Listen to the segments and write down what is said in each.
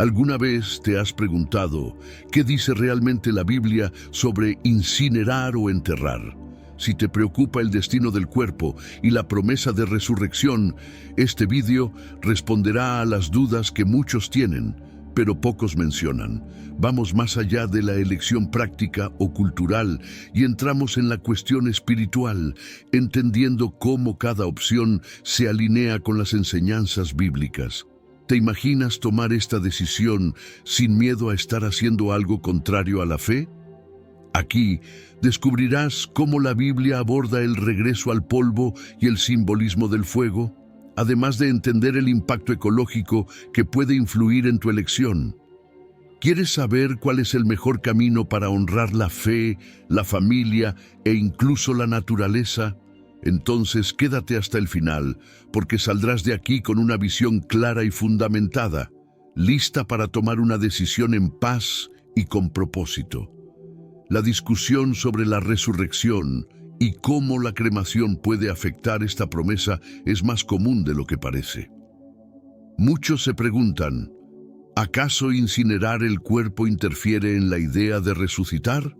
¿Alguna vez te has preguntado qué dice realmente la Biblia sobre incinerar o enterrar? Si te preocupa el destino del cuerpo y la promesa de resurrección, este vídeo responderá a las dudas que muchos tienen, pero pocos mencionan. Vamos más allá de la elección práctica o cultural y entramos en la cuestión espiritual, entendiendo cómo cada opción se alinea con las enseñanzas bíblicas. ¿Te imaginas tomar esta decisión sin miedo a estar haciendo algo contrario a la fe? Aquí descubrirás cómo la Biblia aborda el regreso al polvo y el simbolismo del fuego, además de entender el impacto ecológico que puede influir en tu elección. ¿Quieres saber cuál es el mejor camino para honrar la fe, la familia e incluso la naturaleza? Entonces quédate hasta el final, porque saldrás de aquí con una visión clara y fundamentada, lista para tomar una decisión en paz y con propósito. La discusión sobre la resurrección y cómo la cremación puede afectar esta promesa es más común de lo que parece. Muchos se preguntan, ¿acaso incinerar el cuerpo interfiere en la idea de resucitar?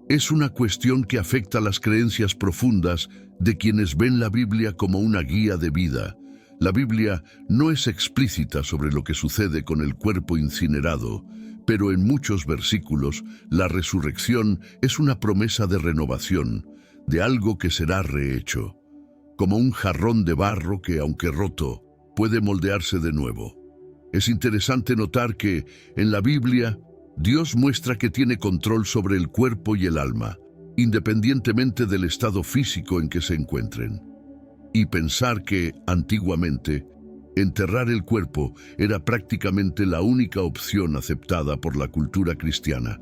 Es una cuestión que afecta las creencias profundas de quienes ven la Biblia como una guía de vida. La Biblia no es explícita sobre lo que sucede con el cuerpo incinerado, pero en muchos versículos la resurrección es una promesa de renovación, de algo que será rehecho, como un jarrón de barro que, aunque roto, puede moldearse de nuevo. Es interesante notar que, en la Biblia, Dios muestra que tiene control sobre el cuerpo y el alma, independientemente del estado físico en que se encuentren. Y pensar que, antiguamente, enterrar el cuerpo era prácticamente la única opción aceptada por la cultura cristiana.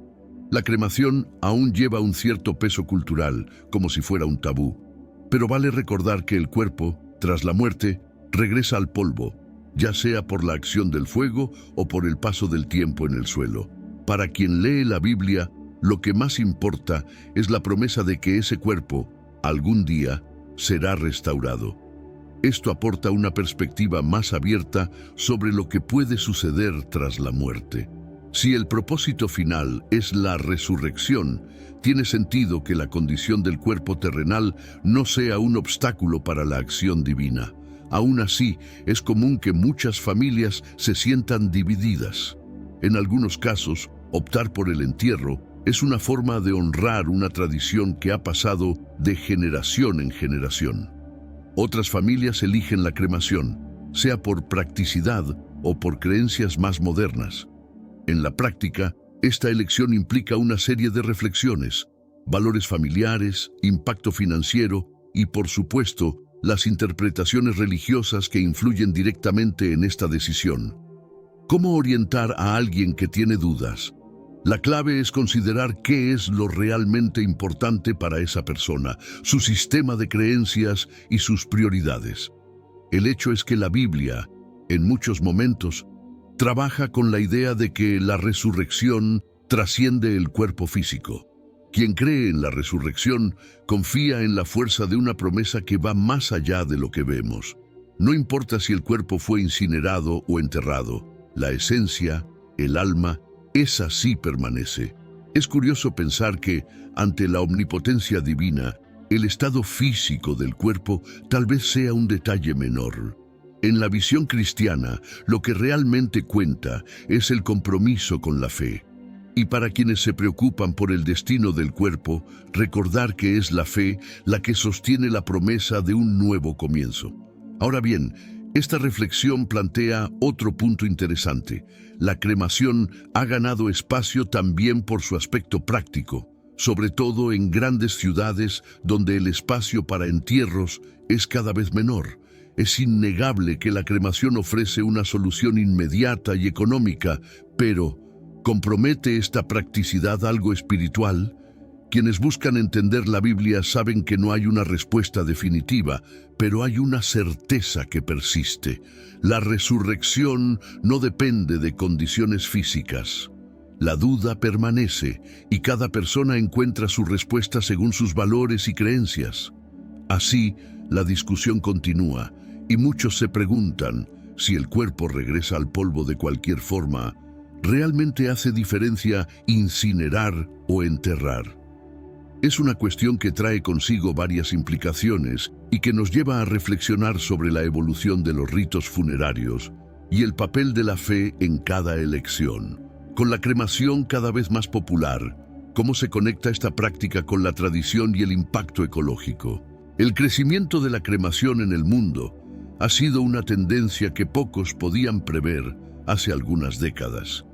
La cremación aún lleva un cierto peso cultural, como si fuera un tabú. Pero vale recordar que el cuerpo, tras la muerte, regresa al polvo, ya sea por la acción del fuego o por el paso del tiempo en el suelo. Para quien lee la Biblia, lo que más importa es la promesa de que ese cuerpo, algún día, será restaurado. Esto aporta una perspectiva más abierta sobre lo que puede suceder tras la muerte. Si el propósito final es la resurrección, tiene sentido que la condición del cuerpo terrenal no sea un obstáculo para la acción divina. Aún así, es común que muchas familias se sientan divididas. En algunos casos, optar por el entierro es una forma de honrar una tradición que ha pasado de generación en generación. Otras familias eligen la cremación, sea por practicidad o por creencias más modernas. En la práctica, esta elección implica una serie de reflexiones, valores familiares, impacto financiero y, por supuesto, las interpretaciones religiosas que influyen directamente en esta decisión. ¿Cómo orientar a alguien que tiene dudas? La clave es considerar qué es lo realmente importante para esa persona, su sistema de creencias y sus prioridades. El hecho es que la Biblia, en muchos momentos, trabaja con la idea de que la resurrección trasciende el cuerpo físico. Quien cree en la resurrección confía en la fuerza de una promesa que va más allá de lo que vemos. No importa si el cuerpo fue incinerado o enterrado, la esencia, el alma, esa sí permanece. Es curioso pensar que, ante la omnipotencia divina, el estado físico del cuerpo tal vez sea un detalle menor. En la visión cristiana, lo que realmente cuenta es el compromiso con la fe. Y para quienes se preocupan por el destino del cuerpo, recordar que es la fe la que sostiene la promesa de un nuevo comienzo. Ahora bien, esta reflexión plantea otro punto interesante. La cremación ha ganado espacio también por su aspecto práctico, sobre todo en grandes ciudades donde el espacio para entierros es cada vez menor. Es innegable que la cremación ofrece una solución inmediata y económica, pero ¿compromete esta practicidad algo espiritual? Quienes buscan entender la Biblia saben que no hay una respuesta definitiva, pero hay una certeza que persiste. La resurrección no depende de condiciones físicas. La duda permanece y cada persona encuentra su respuesta según sus valores y creencias. Así, la discusión continúa y muchos se preguntan, Si el cuerpo regresa al polvo de cualquier forma, ¿realmente hace diferencia incinerar o enterrar? Es una cuestión que trae consigo varias implicaciones y que nos lleva a reflexionar sobre la evolución de los ritos funerarios y el papel de la fe en cada elección. Con la cremación cada vez más popular, ¿cómo se conecta esta práctica con la tradición y el impacto ecológico? El crecimiento de la cremación en el mundo ha sido una tendencia que pocos podían prever hace algunas décadas.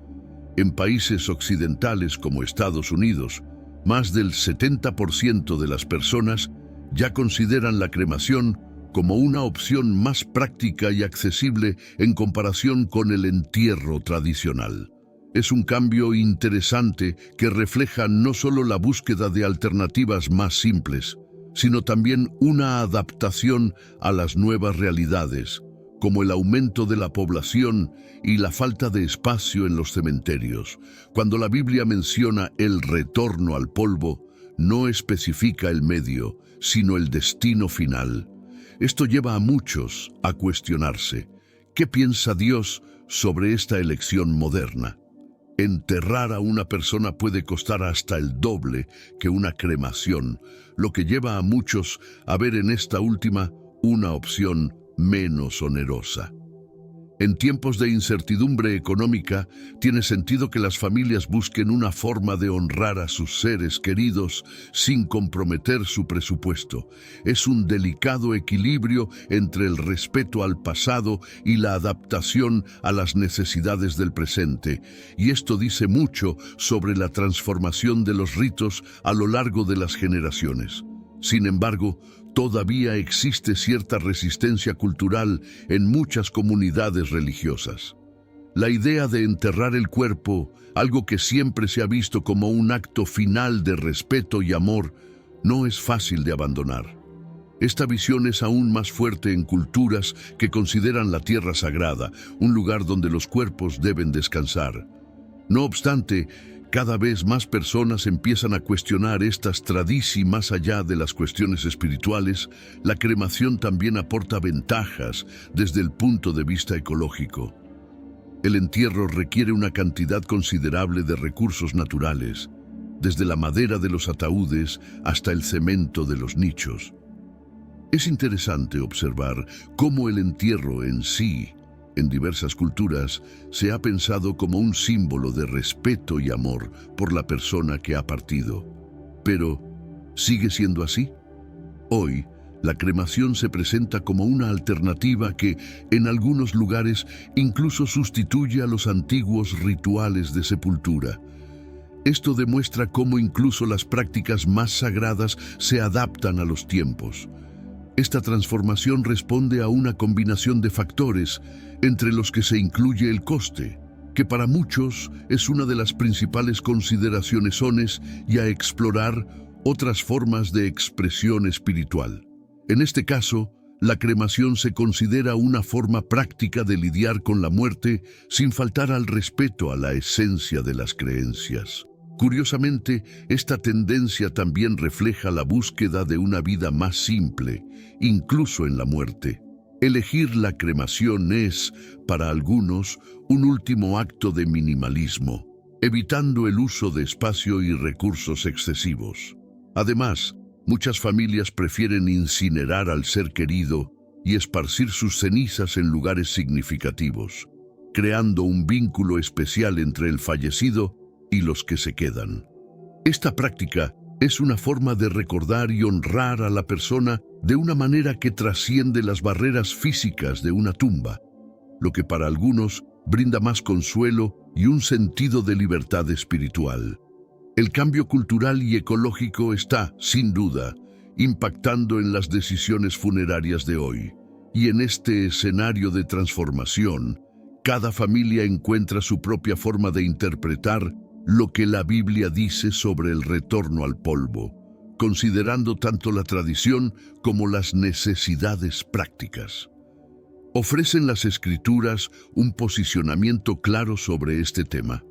En países occidentales como Estados Unidos, más del 70% de las personas ya consideran la cremación como una opción más práctica y accesible en comparación con el entierro tradicional. Es un cambio interesante que refleja no solo la búsqueda de alternativas más simples, sino también una adaptación a las nuevas realidades, como el aumento de la población y la falta de espacio en los cementerios. Cuando la Biblia menciona el retorno al polvo, no especifica el medio, sino el destino final. Esto lleva a muchos a cuestionarse: ¿qué piensa Dios sobre esta elección moderna? Enterrar a una persona puede costar hasta el doble que una cremación, lo que lleva a muchos a ver en esta última una opción menos onerosa. En tiempos de incertidumbre económica, tiene sentido que las familias busquen una forma de honrar a sus seres queridos sin comprometer su presupuesto. Es un delicado equilibrio entre el respeto al pasado y la adaptación a las necesidades del presente, y esto dice mucho sobre la transformación de los ritos a lo largo de las generaciones. Sin embargo, todavía existe cierta resistencia cultural en muchas comunidades religiosas. La idea de enterrar el cuerpo, algo que siempre se ha visto como un acto final de respeto y amor, no es fácil de abandonar. Esta visión es aún más fuerte en culturas que consideran la tierra sagrada, un lugar donde los cuerpos deben descansar. No obstante, cada vez más personas empiezan a cuestionar estas tradiciones. Más allá de las cuestiones espirituales, la cremación también aporta ventajas desde el punto de vista ecológico. El entierro requiere una cantidad considerable de recursos naturales, desde la madera de los ataúdes hasta el cemento de los nichos. Es interesante observar cómo el entierro en sí, en diversas culturas, se ha pensado como un símbolo de respeto y amor por la persona que ha partido. Pero, ¿sigue siendo así? Hoy, la cremación se presenta como una alternativa que, en algunos lugares, incluso sustituye a los antiguos rituales de sepultura. Esto demuestra cómo incluso las prácticas más sagradas se adaptan a los tiempos. Esta transformación responde a una combinación de factores, entre los que se incluye el coste, que para muchos es una de las principales consideraciones, y a explorar otras formas de expresión espiritual. En este caso, la cremación se considera una forma práctica de lidiar con la muerte sin faltar al respeto a la esencia de las creencias. Curiosamente, esta tendencia también refleja la búsqueda de una vida más simple, incluso en la muerte. Elegir la cremación es, para algunos, un último acto de minimalismo, evitando el uso de espacio y recursos excesivos. Además, muchas familias prefieren incinerar al ser querido y esparcir sus cenizas en lugares significativos, creando un vínculo especial entre el fallecido y los que se quedan. Esta práctica es una forma de recordar y honrar a la persona de una manera que trasciende las barreras físicas de una tumba, lo que para algunos brinda más consuelo y un sentido de libertad espiritual. El cambio cultural y ecológico está, sin duda, impactando en las decisiones funerarias de hoy. Y en este escenario de transformación, cada familia encuentra su propia forma de interpretar lo que la Biblia dice sobre el retorno al polvo, considerando tanto la tradición como las necesidades prácticas. ¿Ofrecen las Escrituras un posicionamiento claro sobre este tema?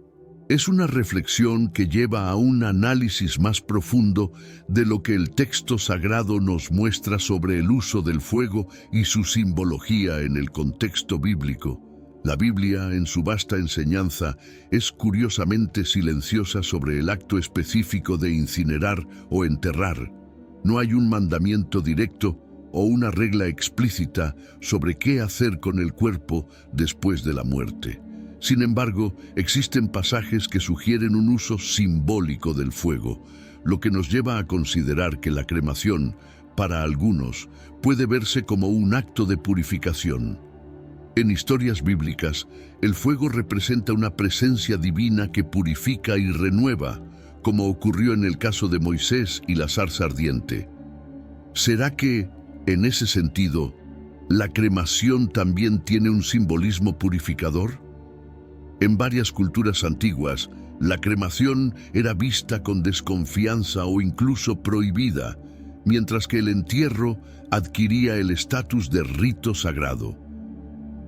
Es una reflexión que lleva a un análisis más profundo de lo que el texto sagrado nos muestra sobre el uso del fuego y su simbología en el contexto bíblico. La Biblia, en su vasta enseñanza, es curiosamente silenciosa sobre el acto específico de incinerar o enterrar. No hay un mandamiento directo o una regla explícita sobre qué hacer con el cuerpo después de la muerte. Sin embargo, existen pasajes que sugieren un uso simbólico del fuego, lo que nos lleva a considerar que la cremación, para algunos, puede verse como un acto de purificación. En historias bíblicas, el fuego representa una presencia divina que purifica y renueva, como ocurrió en el caso de Moisés y la zarza ardiente. ¿Será que, en ese sentido, la cremación también tiene un simbolismo purificador? En varias culturas antiguas, la cremación era vista con desconfianza o incluso prohibida, mientras que el entierro adquiría el estatus de rito sagrado.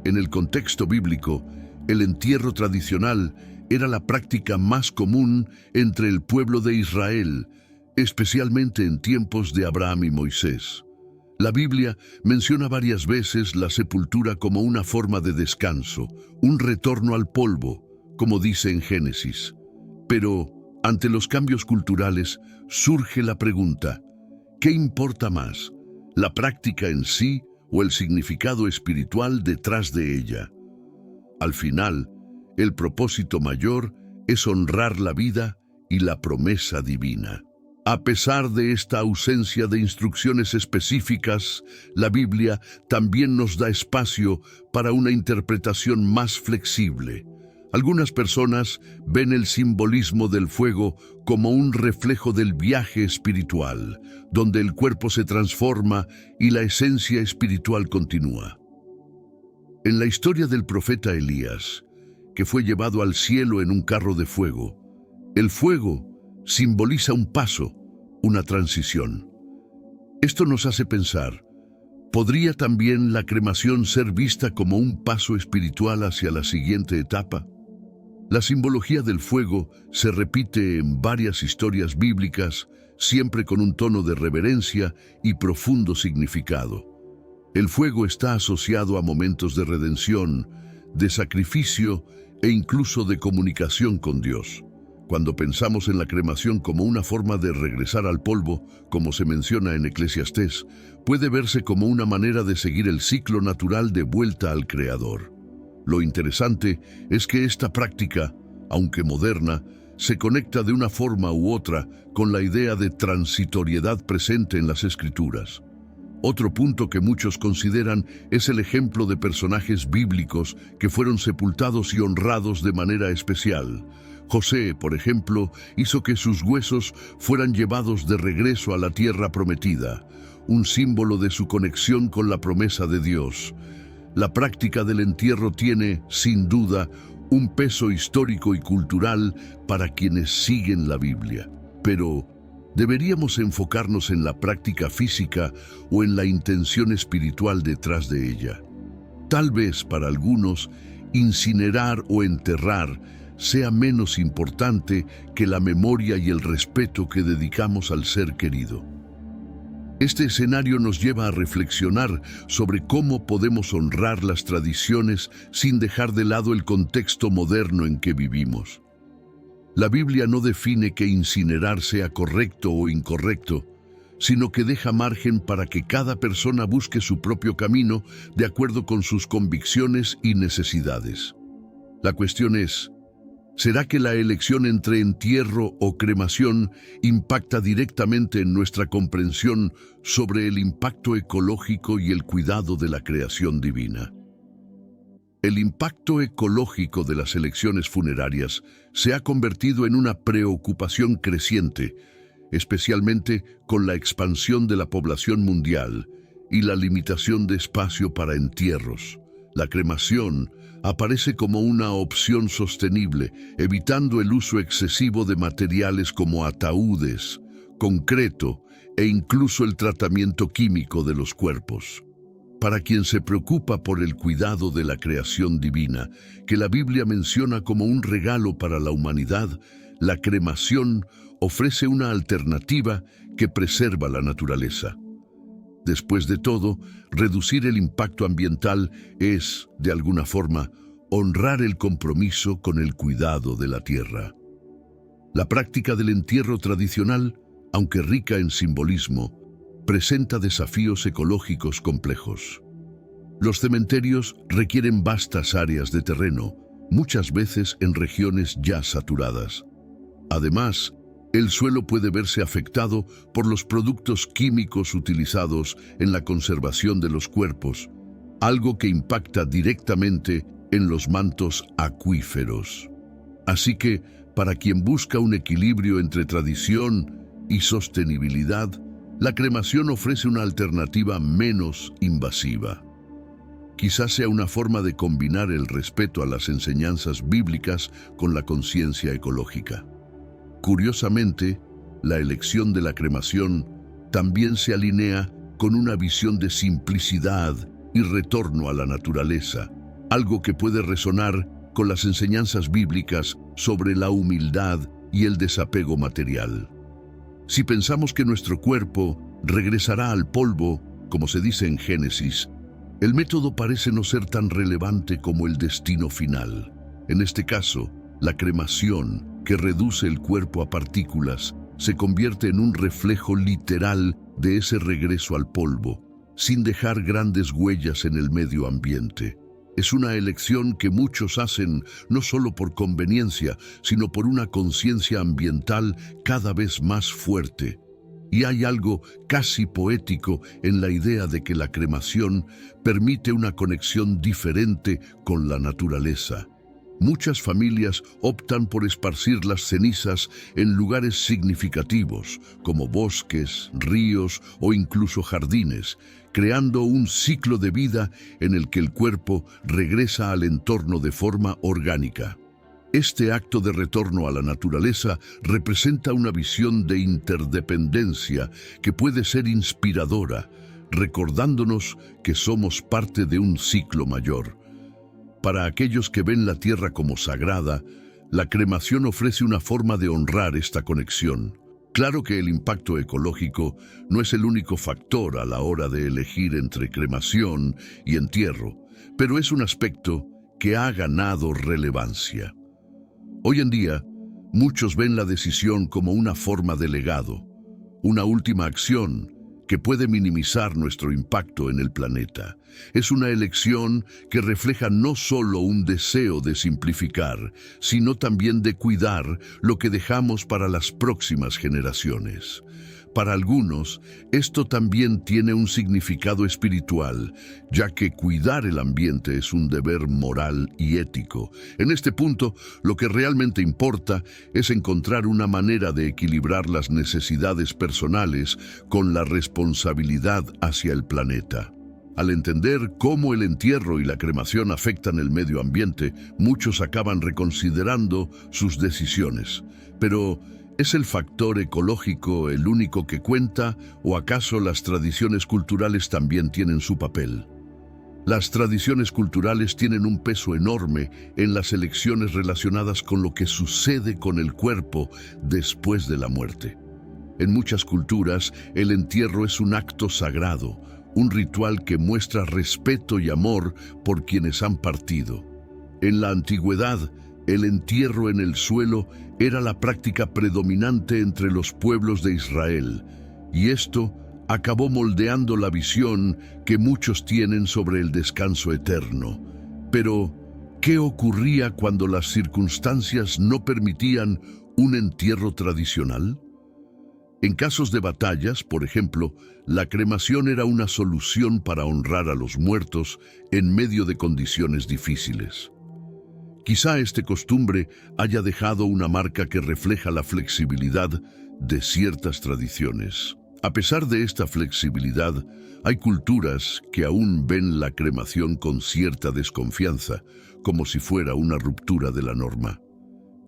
En el contexto bíblico, el entierro tradicional era la práctica más común entre el pueblo de Israel, especialmente en tiempos de Abraham y Moisés. La Biblia menciona varias veces la sepultura como una forma de descanso, un retorno al polvo, como dice en Génesis. Pero, ante los cambios culturales, surge la pregunta, ¿qué importa más, la práctica en sí o el significado espiritual detrás de ella? Al final, el propósito mayor es honrar la vida y la promesa divina. A pesar de esta ausencia de instrucciones específicas, la Biblia también nos da espacio para una interpretación más flexible. Algunas personas ven el simbolismo del fuego como un reflejo del viaje espiritual, donde el cuerpo se transforma y la esencia espiritual continúa. En la historia del profeta Elías, que fue llevado al cielo en un carro de fuego, el fuego simboliza un paso, una transición. Esto nos hace pensar, ¿podría también la cremación ser vista como un paso espiritual hacia la siguiente etapa? La simbología del fuego se repite en varias historias bíblicas, siempre con un tono de reverencia y profundo significado. El fuego está asociado a momentos de redención, de sacrificio e incluso de comunicación con Dios. Cuando pensamos en la cremación como una forma de regresar al polvo, como se menciona en Eclesiastés, puede verse como una manera de seguir el ciclo natural de vuelta al Creador. Lo interesante es que esta práctica, aunque moderna, se conecta de una forma u otra con la idea de transitoriedad presente en las Escrituras. Otro punto que muchos consideran es el ejemplo de personajes bíblicos que fueron sepultados y honrados de manera especial. José, por ejemplo, hizo que sus huesos fueran llevados de regreso a la tierra prometida, un símbolo de su conexión con la promesa de Dios. La práctica del entierro tiene, sin duda, un peso histórico y cultural para quienes siguen la Biblia. Pero, ¿deberíamos enfocarnos en la práctica física o en la intención espiritual detrás de ella? Tal vez para algunos, incinerar o enterrar sea menos importante que la memoria y el respeto que dedicamos al ser querido. Este escenario nos lleva a reflexionar sobre cómo podemos honrar las tradiciones sin dejar de lado el contexto moderno en que vivimos. La Biblia no define que incinerar sea correcto o incorrecto, sino que deja margen para que cada persona busque su propio camino de acuerdo con sus convicciones y necesidades. La cuestión es, ¿será que la elección entre entierro o cremación impacta directamente en nuestra comprensión sobre el impacto ecológico y el cuidado de la creación divina? El impacto ecológico de las elecciones funerarias se ha convertido en una preocupación creciente, especialmente con la expansión de la población mundial y la limitación de espacio para entierros. La cremación aparece como una opción sostenible, evitando el uso excesivo de materiales como ataúdes, concreto e incluso el tratamiento químico de los cuerpos. Para quien se preocupa por el cuidado de la creación divina, que la Biblia menciona como un regalo para la humanidad, la cremación ofrece una alternativa que preserva la naturaleza. Después de todo, reducir el impacto ambiental es, de alguna forma, honrar el compromiso con el cuidado de la tierra. La práctica del entierro tradicional, aunque rica en simbolismo, presenta desafíos ecológicos complejos. Los cementerios requieren vastas áreas de terreno, muchas veces en regiones ya saturadas. Además, el suelo puede verse afectado por los productos químicos utilizados en la conservación de los cuerpos, algo que impacta directamente en los mantos acuíferos. Así que, para quien busca un equilibrio entre tradición y sostenibilidad, la cremación ofrece una alternativa menos invasiva. Quizás sea una forma de combinar el respeto a las enseñanzas bíblicas con la conciencia ecológica. Curiosamente, la elección de la cremación también se alinea con una visión de simplicidad y retorno a la naturaleza, algo que puede resonar con las enseñanzas bíblicas sobre la humildad y el desapego material. Si pensamos que nuestro cuerpo regresará al polvo, como se dice en Génesis, el método parece no ser tan relevante como el destino final. En este caso, la cremación, que reduce el cuerpo a partículas, se convierte en un reflejo literal de ese regreso al polvo, sin dejar grandes huellas en el medio ambiente. Es una elección que muchos hacen no solo por conveniencia, sino por una conciencia ambiental cada vez más fuerte. Y hay algo casi poético en la idea de que la cremación permite una conexión diferente con la naturaleza. Muchas familias optan por esparcir las cenizas en lugares significativos, como bosques, ríos o incluso jardines, creando un ciclo de vida en el que el cuerpo regresa al entorno de forma orgánica. Este acto de retorno a la naturaleza representa una visión de interdependencia que puede ser inspiradora, recordándonos que somos parte de un ciclo mayor. Para aquellos que ven la tierra como sagrada, la cremación ofrece una forma de honrar esta conexión. Claro que el impacto ecológico no es el único factor a la hora de elegir entre cremación y entierro, pero es un aspecto que ha ganado relevancia. Hoy en día, muchos ven la decisión como una forma de legado, una última acción que puede minimizar nuestro impacto en el planeta. Es una elección que refleja no solo un deseo de simplificar, sino también de cuidar lo que dejamos para las próximas generaciones. Para algunos, esto también tiene un significado espiritual, ya que cuidar el ambiente es un deber moral y ético. En este punto, lo que realmente importa es encontrar una manera de equilibrar las necesidades personales con la responsabilidad hacia el planeta. Al entender cómo el entierro y la cremación afectan el medio ambiente, muchos acaban reconsiderando sus decisiones. Pero, ¿es el factor ecológico el único que cuenta o acaso las tradiciones culturales también tienen su papel? Las tradiciones culturales tienen un peso enorme en las elecciones relacionadas con lo que sucede con el cuerpo después de la muerte. En muchas culturas, el entierro es un acto sagrado, un ritual que muestra respeto y amor por quienes han partido. En la antigüedad, el entierro en el suelo era la práctica predominante entre los pueblos de Israel, y esto acabó moldeando la visión que muchos tienen sobre el descanso eterno. Pero, ¿qué ocurría cuando las circunstancias no permitían un entierro tradicional? En casos de batallas, por ejemplo, la cremación era una solución para honrar a los muertos en medio de condiciones difíciles. Quizá esta costumbre haya dejado una marca que refleja la flexibilidad de ciertas tradiciones. A pesar de esta flexibilidad, hay culturas que aún ven la cremación con cierta desconfianza, como si fuera una ruptura de la norma.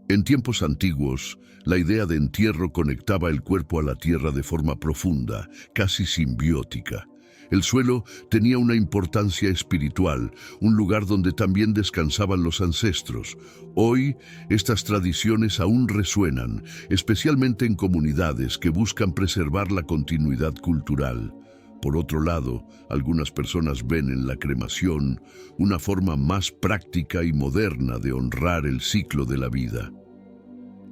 En tiempos antiguos, la idea de entierro conectaba el cuerpo a la tierra de forma profunda, casi simbiótica. El suelo tenía una importancia espiritual, un lugar donde también descansaban los ancestros. Hoy, estas tradiciones aún resuenan, especialmente en comunidades que buscan preservar la continuidad cultural. Por otro lado, algunas personas ven en la cremación una forma más práctica y moderna de honrar el ciclo de la vida.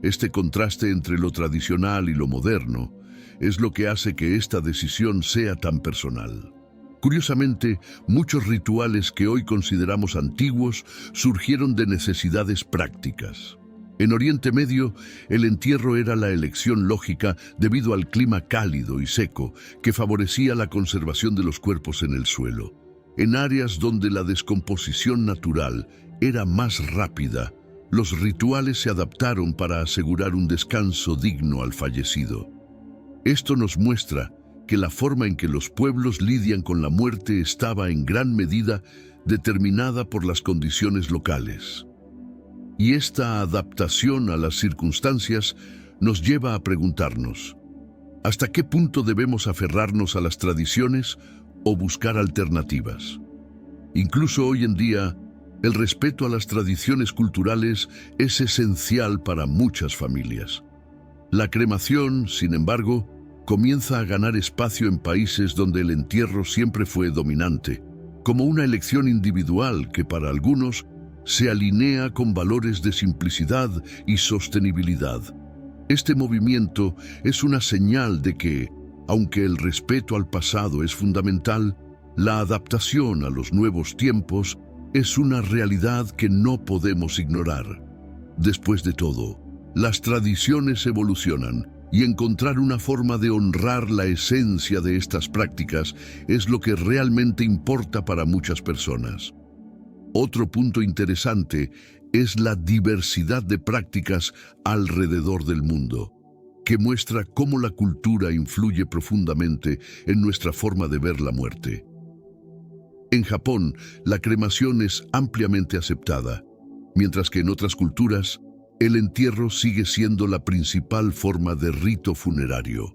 Este contraste entre lo tradicional y lo moderno es lo que hace que esta decisión sea tan personal. Curiosamente, muchos rituales que hoy consideramos antiguos surgieron de necesidades prácticas. En Oriente Medio, el entierro era la elección lógica debido al clima cálido y seco que favorecía la conservación de los cuerpos en el suelo. En áreas donde la descomposición natural era más rápida, los rituales se adaptaron para asegurar un descanso digno al fallecido. Esto nos muestra que la forma en que los pueblos lidian con la muerte estaba en gran medida determinada por las condiciones locales. Y esta adaptación a las circunstancias nos lleva a preguntarnos, ¿hasta qué punto debemos aferrarnos a las tradiciones o buscar alternativas? Incluso hoy en día, el respeto a las tradiciones culturales es esencial para muchas familias. La cremación, sin embargo, comienza a ganar espacio en países donde el entierro siempre fue dominante, como una elección individual que para algunos se alinea con valores de simplicidad y sostenibilidad. Este movimiento es una señal de que, aunque el respeto al pasado es fundamental, la adaptación a los nuevos tiempos es una realidad que no podemos ignorar. Después de todo, las tradiciones evolucionan y encontrar una forma de honrar la esencia de estas prácticas es lo que realmente importa para muchas personas. Otro punto interesante es la diversidad de prácticas alrededor del mundo, que muestra cómo la cultura influye profundamente en nuestra forma de ver la muerte. En Japón, la cremación es ampliamente aceptada, mientras que en otras culturas, el entierro sigue siendo la principal forma de rito funerario.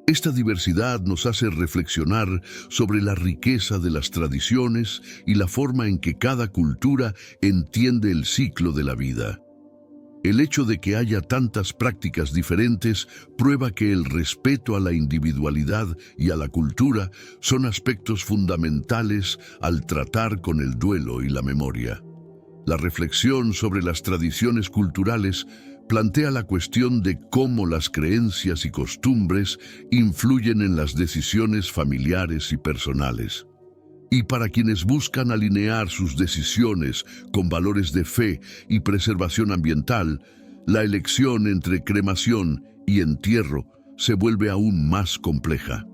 Esta diversidad nos hace reflexionar sobre la riqueza de las tradiciones y la forma en que cada cultura entiende el ciclo de la vida. El hecho de que haya tantas prácticas diferentes prueba que el respeto a la individualidad y a la cultura son aspectos fundamentales al tratar con el duelo y la memoria. La reflexión sobre las tradiciones culturales plantea la cuestión de cómo las creencias y costumbres influyen en las decisiones familiares y personales. Y para quienes buscan alinear sus decisiones con valores de fe y preservación ambiental, la elección entre cremación y entierro se vuelve aún más compleja.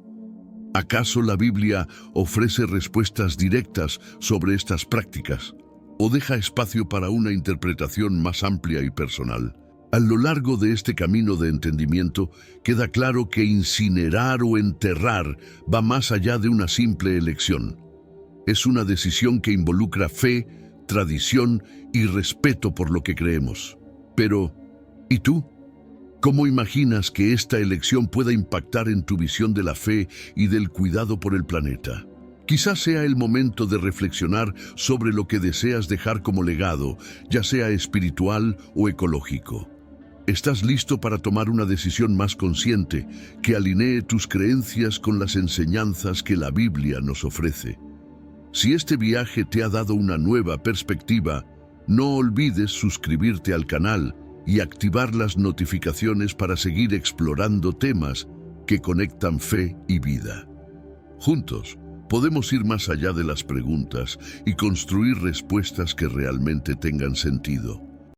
¿Acaso la Biblia ofrece respuestas directas sobre estas prácticas o deja espacio para una interpretación más amplia y personal? A lo largo de este camino de entendimiento, queda claro que incinerar o enterrar va más allá de una simple elección. Es una decisión que involucra fe, tradición y respeto por lo que creemos. Pero, ¿y tú? ¿Cómo imaginas que esta elección pueda impactar en tu visión de la fe y del cuidado por el planeta? Quizás sea el momento de reflexionar sobre lo que deseas dejar como legado, ya sea espiritual o ecológico. ¿Estás listo para tomar una decisión más consciente que alinee tus creencias con las enseñanzas que la Biblia nos ofrece? Si este viaje te ha dado una nueva perspectiva, no olvides suscribirte al canal y activar las notificaciones para seguir explorando temas que conectan fe y vida. Juntos, podemos ir más allá de las preguntas y construir respuestas que realmente tengan sentido.